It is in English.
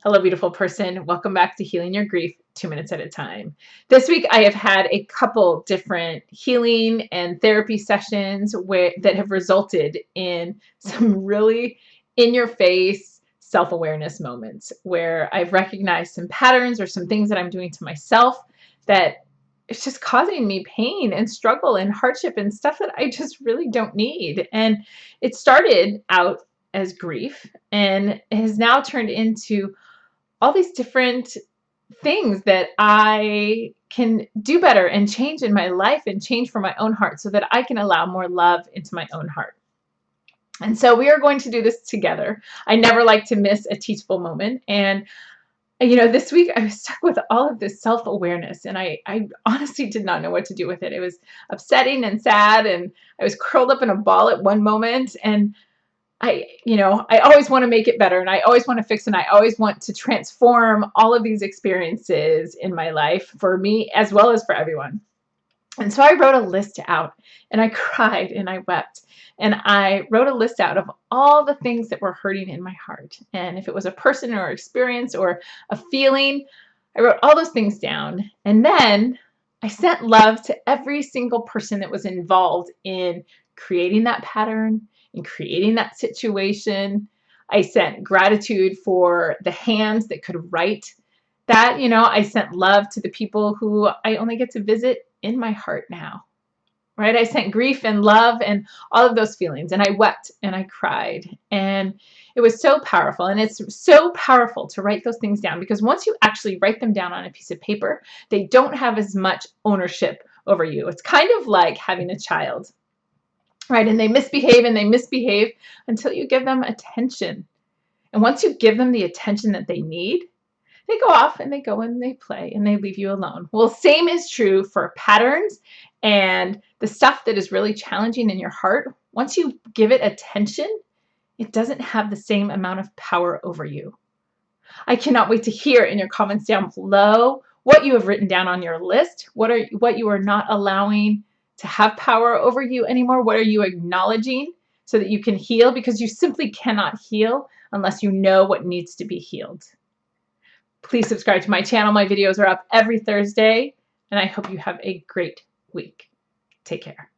Hello, beautiful person. Welcome back to Healing Your Grief 2 minutes at a time. This week, I have had a couple different healing and therapy sessions that have resulted in some really in-your-face self-awareness moments where I've recognized some patterns or some things that I'm doing to myself that it's just causing me pain and struggle and hardship and stuff that I just really don't need. And it started out as grief and has now turned into all these different things that I can do better and change in my life and change for my own heart so that I can allow more love into my own heart. And so we are going to do this together. I never like to miss a teachable moment. And this week I was stuck with all of this self-awareness and I honestly did not know what to do with it. It was upsetting and sad, and I was curled up in a ball at one moment, and I always want to make it better, and I always want to fix, and I always want to transform all of these experiences in my life for me as well as for everyone. And so I wrote a list out, and I cried and I wept, and I wrote a list out of all the things that were hurting in my heart. And if it was a person or experience or a feeling, I wrote all those things down. And then I sent love to every single person that was involved in creating that pattern, in creating that situation. I sent gratitude for the hands that could write that. I sent love to the people who I only get to visit in my heart now, right? I sent grief and love and all of those feelings, and I wept and I cried, and it was so powerful. And it's so powerful to write those things down, because once you actually write them down on a piece of paper, they don't have as much ownership over you. It's kind of like having a child, right? And they misbehave and they misbehave until you give them attention. And once you give them the attention that they need, they go off and they go and they play and they leave you alone. Well, same is true for patterns and the stuff that is really challenging in your heart. Once you give it attention, it doesn't have the same amount of power over you. I cannot wait to hear in your comments down below what you have written down on your list. What you are not allowing to have power over you anymore. What are you acknowledging so that you can heal? Because you simply cannot heal unless you know what needs to be healed. Please subscribe to my channel. My videos are up every Thursday, and I hope you have a great week. Take care.